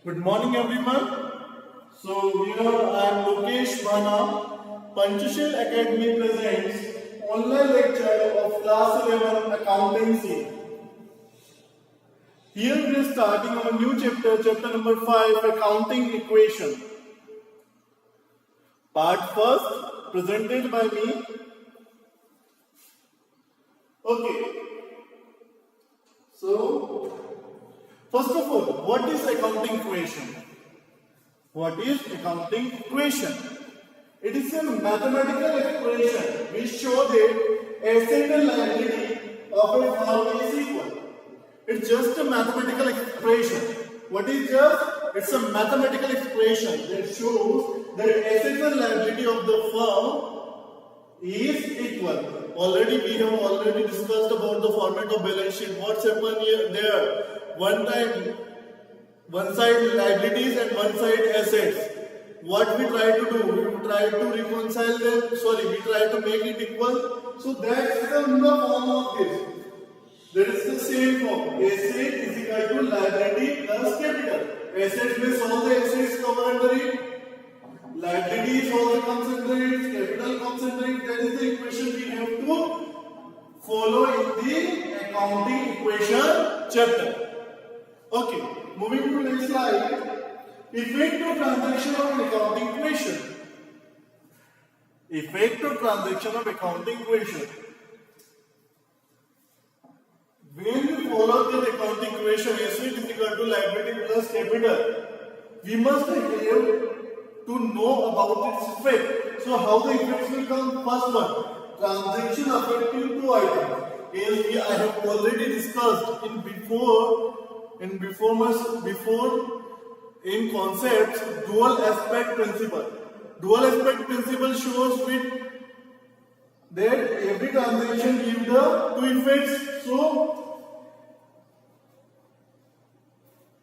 Good morning, everyone. So here I am Lokesh Bhana. Panchashil Academy presents online lecture of class 11 accountancy. Here we are starting our new chapter number 5, accounting equation. Part first, presented by me. Okay. So first of all, what is accounting equation? What is accounting equation? It is a mathematical expression which shows that asset and liability of a firm is equal. It's just a mathematical expression. What is just? It's a mathematical expression that shows that assets and liability of the firm is equal. We have already discussed about the format of balance sheet. What's happened here there? One side liabilities and one side assets. What we try to do? We try to reconcile them. We try to make it equal. So that's the form of this. That is the same form. Asset is equal to liability plus capital. Assets means all the assets cover under it. Liabilities also comes under it. Capital comes under it. That is the equation we have to follow in the accounting equation chapter. Okay, moving to next slide. Effect of transaction of accounting equation. Effect of transaction of accounting equation. When we follow the accounting equation, asset is equal to liability plus capital, we must have to know about its effect. So how the effects will come? First one, transaction affecting two items. As I have already discussed in concepts, dual aspect principle. Dual aspect principle shows that every transaction gives the two effects. So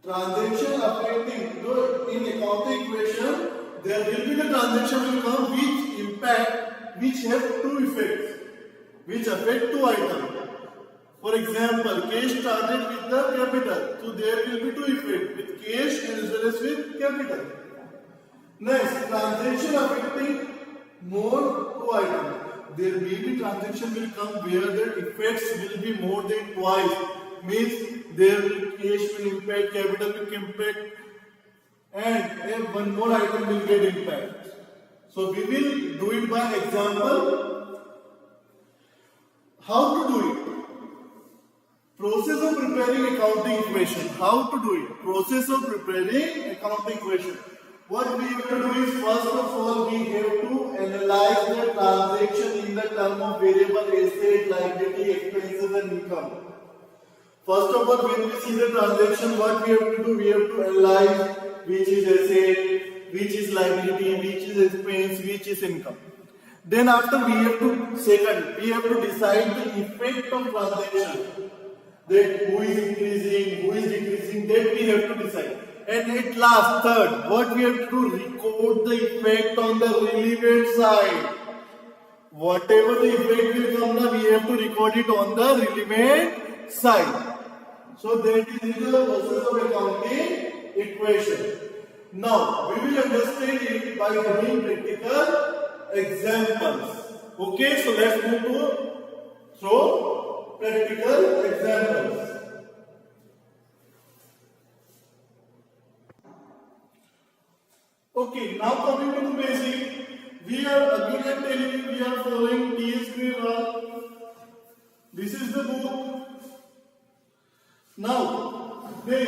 transaction affecting in accounting equation, there will be the transaction will come which have two effects, which affect two items. For example, cash started with the capital, so there will be two effects, with cash and as well as with capital. Next, transaction affecting more two items. There may be transaction will come where the effects will be more than twice. Means there will cash will impact, capital will impact, and one more item will get impact. So we will do it by example. How to do it? Process of preparing accounting equation. How to do it? Process of preparing accounting equation. What we have to do is, first of all, we have to analyze the transaction in the term of variable asset, liability, expenses and income. First of all, when we see the transaction, what we have to do? We have to analyze which is asset, which is liability, which is expense, which is income. Then after we have to decide the effect of transaction. That who is increasing, who is decreasing, that we have to decide. And at last, third, what we have to do? Record the effect on the relevant side. Whatever the effect will come now, we have to record it on the relevant side. So that is the process of accounting equation. Now, we will understand it by doing practical examples. Okay, so let's move to practical examples. Okay, now coming to the basic, we are again telling you we are following TSP rule. This is the book. Now, then,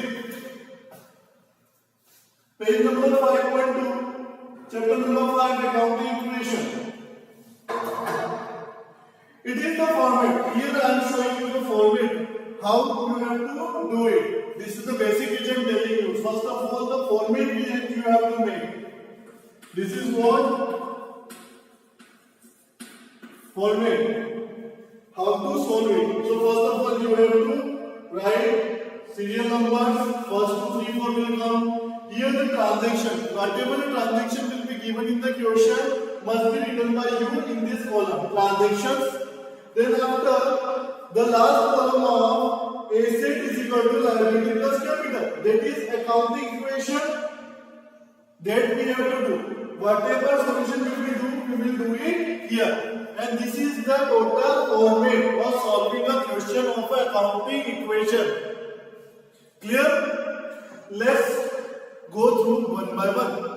page number 5.2, chapter number 5, accounting equation. It is the format. Here I am showing you the format. How you have to do it. This is the basic which I am telling you. First of all, the format which you have to make. This is what? Format. How to solve it. So first of all, you have to write serial numbers. First 2, 3, 4 will come. Here the transaction. Whatever the transaction will be given in the question must be written by you in this column. Transactions. Then after, the last column of asset is equal to liability plus capital. That is accounting equation. equation that we have to do. Whatever solution we will do it here. And this is the total format of solving a question of an accounting equation. Clear? Let's go through one by one.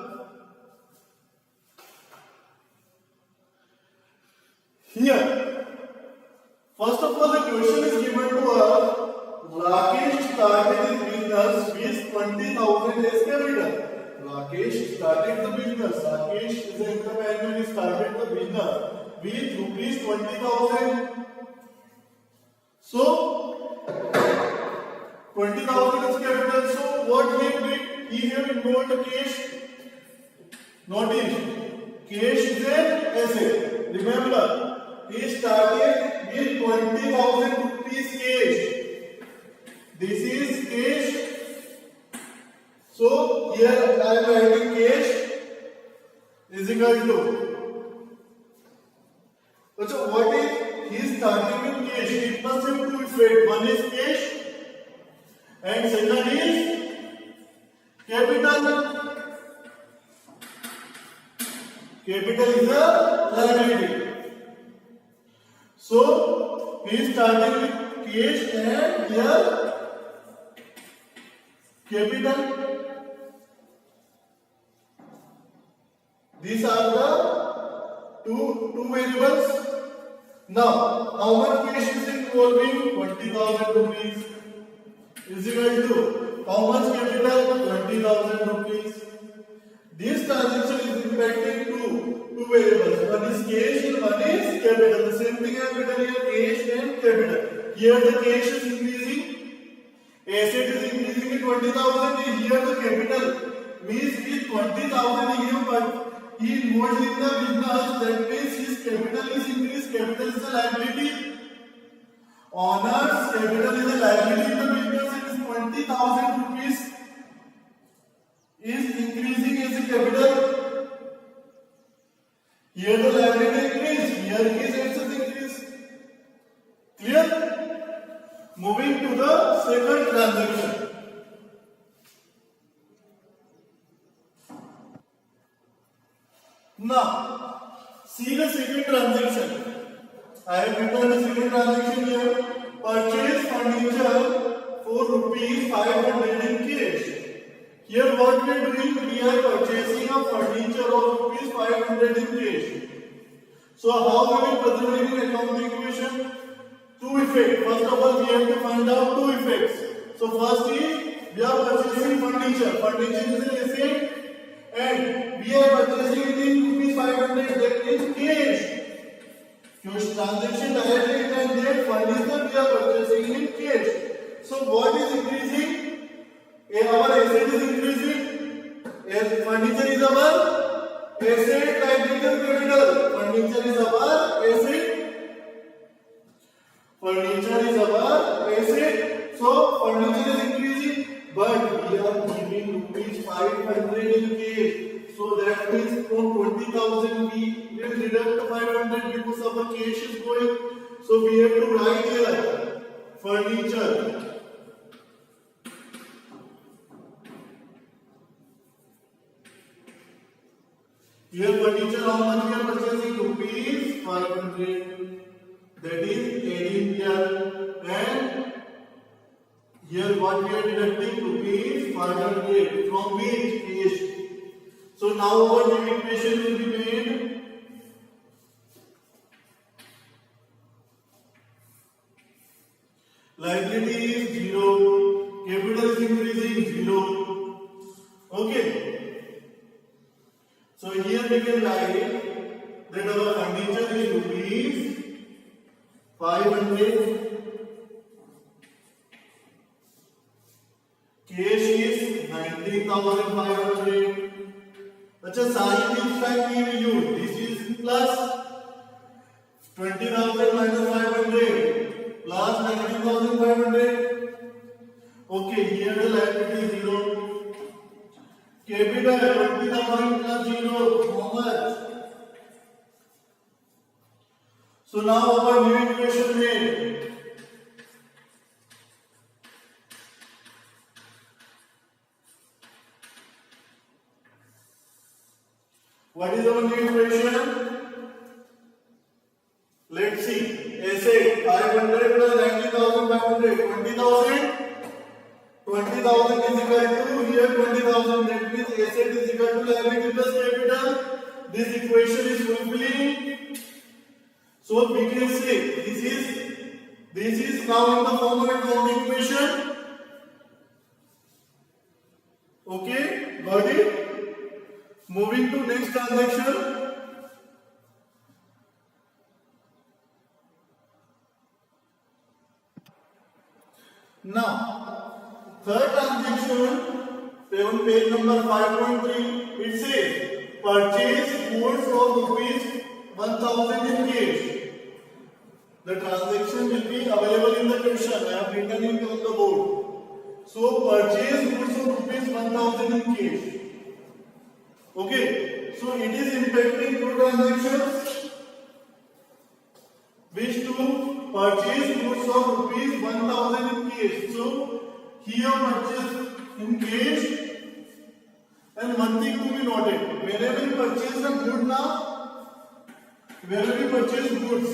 Here, first of all, the question is given to us. Rakesh started his business with 20,000 as capital. Rakesh started the business. Rakesh is an entrepreneur. He started the business with rupees 20,000. So 20,000 is capital. So what he did? He have involved cash. Notice, cash is an asset. Remember, he started with 20,000 rupees cash. This is cash. So here I am writing cash is equal to. So what is he starting with cash? It must have two effects. One is cash and second is capital. Capital is a liability. So he is starting with cash and here capital. These are the two variables. Now, how much cash is involving? 20,000 rupees is equal to how much capital? 20,000 rupees. This transaction is impacting two variables. One is cash and one is capital. The same thing I have written here, cash and capital. Here the cash is increasing, asset is increasing with 20,000. Here the capital means with 20,000 here, but he involved in the business. That means his capital is increased. Capital is a liability. Owner's capital is a liability in the business. It is 20,000 rupees is increasing as a capital. Here the liability increase. Here his assets increase. Clear? Moving to the second transaction. Now, see the second transaction. I have written the second transaction here. Purchase furniture for rupees 500 in cash. Here what we are doing? We are purchasing a furniture of rupees 500 in cash. So how we will present it in accounting equation? Two effects. First of all, we have to find out two effects. So first is we are purchasing furniture. Furniture is an asset and we are purchasing it in rupees 500. That is cash. Transaction directly and that furniture we are purchasing in cash. So what is increasing? Our asset is increasing. As furniture is our asset, liability, capital. Furniture is our asset. Furniture is our asset. So furniture is increasing, but we are giving rupees 500 in cash. So that means from 20,000 we will deduct 500 because our cash is going. So we have to write here furniture. Here furniture how much we are purchasing? Rupees 500. That is adding here. And here what we are deducting? Rupees 500. From which? Cash. So now our new equation will be made. Liability is 0. Capital is increasing 0. Okay. So here we can write that our furniture is rupees 500. Cash is 19,500. अच्छा sign किस type की भी use this is plus 20,000 minus 500 plus 19,500. Okay, here the liability is 0. Capital 20,000 plus 0. How much? So now our new equation made. What is our new equation? Let's see. Asset 500 plus 90,500, 20,000. 20,000 is equal to here 20,000. That means asset is equal to liability plus capital. This equation is fulfilling. So we can say this is now in the form of accounting equation. Okay, got it? Moving to next transaction. Now, third transaction on page number 5.3, it says purchase goods of rupees 1,000 in cash. The transaction will be available in the question. I have written it on the board. So purchase goods of rupees 1,000 in cash. Okay. So it is impacting two transactions. Which two? Purchase goods of rupees 1,000 in cash. So here purchase in cash. And one thing to be noted: whenever we purchase the good now, whenever we purchase goods,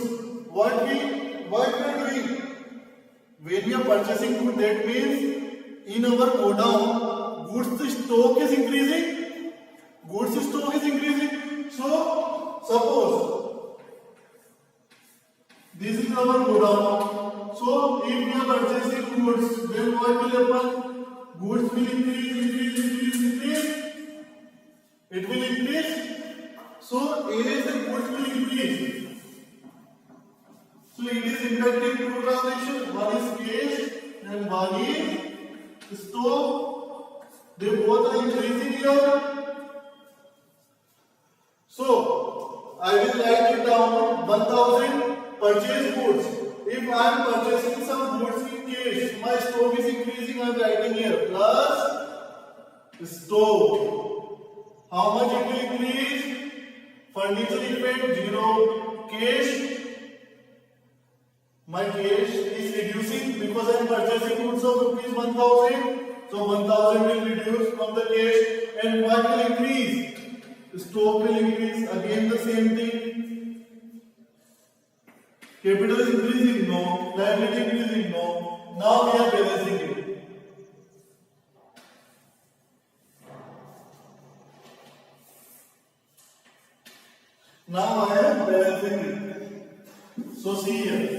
what we are doing? When we are purchasing good, that means in our godown, goods stock is increasing. Goods stock is increasing. So suppose this is our godown. So if we are purchasing goods, then what will happen? Goods will increase. It will increase. So as the goods will increase. So it is impacting two transactions. One is cash and one is stock. They both are increasing here. So I will write it down. 1,000 purchase goods. If I am purchasing some goods in cash, my stock is increasing. I am writing here plus stock. How much it will increase? Furniture effect 0. Cash. My cash is reducing because I am purchasing goods of rupees 1,000. So 1,000 will reduce from the cash. And what will increase? Stock will increase. Again the same thing. Capital is increasing? No. Liability increasing? No. Now we are balancing it. Now I am balancing it. So see here.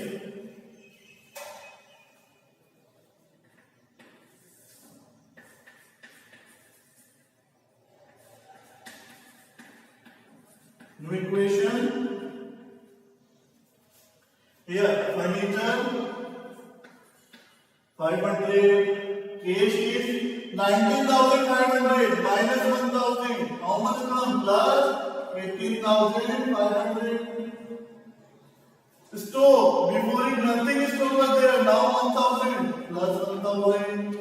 New equation. Here furniture 500, cash is 19,500 minus 1,000. How much comes? Plus 18,500. Stock, before it nothing stock was there. Now 1,000 plus 1,000.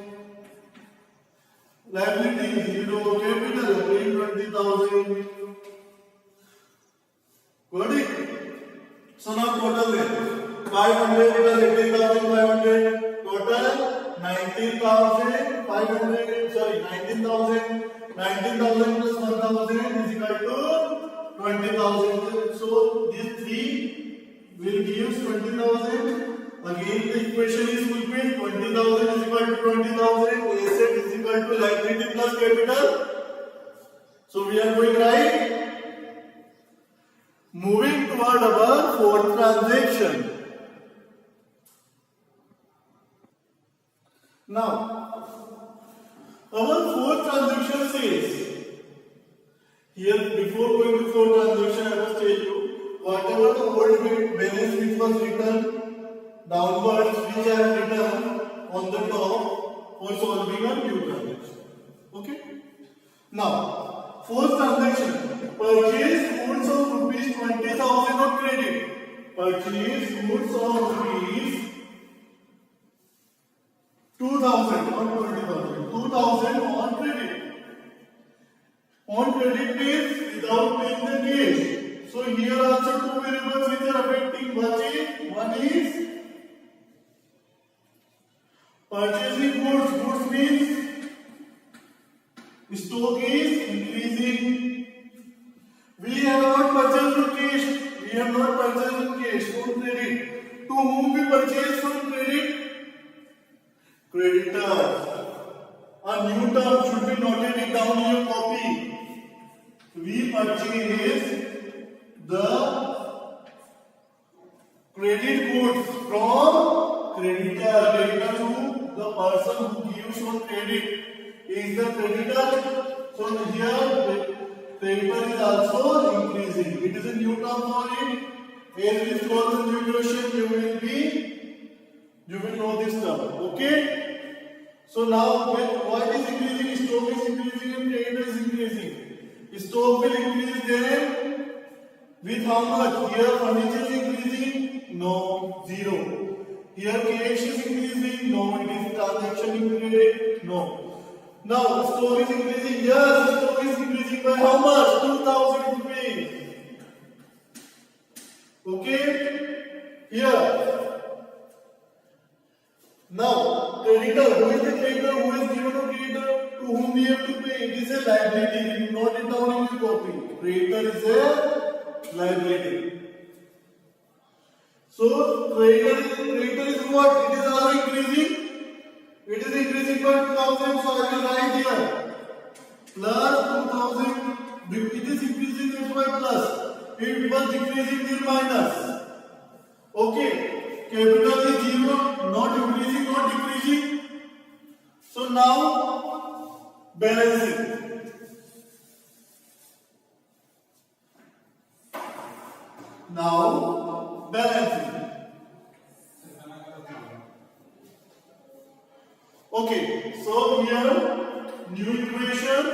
Liability 0. Capital 20,000. Got it? So now total then 500 plus 18,500, total 19,500. Sorry, 19,000. 19,000 plus 1,000 is equal to 20,000. So these three will give 20,000. Again the equation is fulfilled. 20,000 is equal to 20,000. Asset is equal to liability plus capital. So we are going right. Moving toward our fourth transaction. Now, our fourth transaction says, here before going to fourth transaction, I must tell you, whatever the old balance which was written downwards, which I have written on the top for solving a new transaction. Okay? Now, fourth transaction. Purchase goods of rupees 20,000 on credit. Purchase goods of rupees 2,000 or 20,000. 2,000 on credit. On credit means without paying the cash. So here also two variables which are affecting purchase. One is purchasing goods. Goods means stock is increasing. We have not purchased from cash. We have not purchased from cash, from credit. To whom we purchase from credit? Creditors. A new term should be noted it down in your copy. We purchase the credit goods from creditor. Creditor who? The person who gives on credit is the creditor. So here creditor is also increasing. It is a new term for it. As we solve the new question, you will know this term. Okay? So now what is increasing? Stock is increasing and creditor is increasing. Stock will increase then with how much? Here furniture is increasing? No, 0. Here cash is increasing? No, it is transaction in credit? No. Now stock is increasing? Yes, stock is increasing by how much? 2000 rupees. Okay? Here. Now, creditor, who is the creditor? Who is given a creditor? To whom we have to pay? It is a liability. Note it down in your copy. Creditor is a liability. So, creditor is what? It is also increasing. It is increasing by 2000. So, I will write here. Plus 2000. It is increasing, that's why plus. If it was decreasing, then minus. Okay. Capital is 0, not increasing, not decreasing. So now balancing. Now balancing. Okay, so here new equation.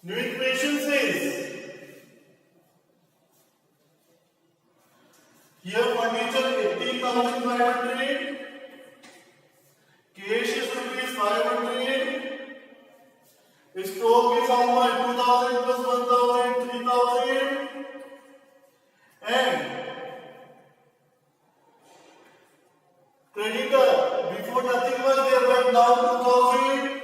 New equation says here furniture 18,500, cash is rupees 500, stock is how much? 2,000 plus 1,000, 3,000, and creditor before nothing was there but now 2,000,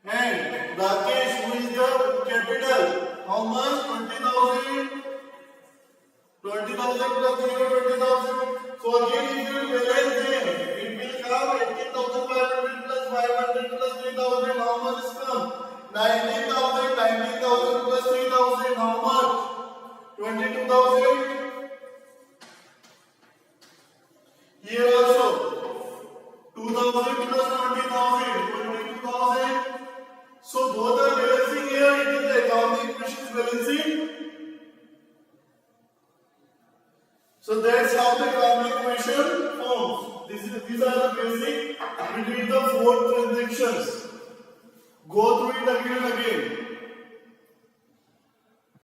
and Rakesh who is the capital how much? 20,000. 20,000 plus 0, 20,000. So again, if you balance them, it will come 18,500 plus 500 plus 3,000. How much is come? 19,000. 19,000 plus 3,000. How much? 22,000. Here also 2,000 plus 20,000. 22,000. So both are balancing here. It is the accounting equation is balancing. So that's how the accounting equation forms. These are the basic between the 4 transactions. Go through it again and again.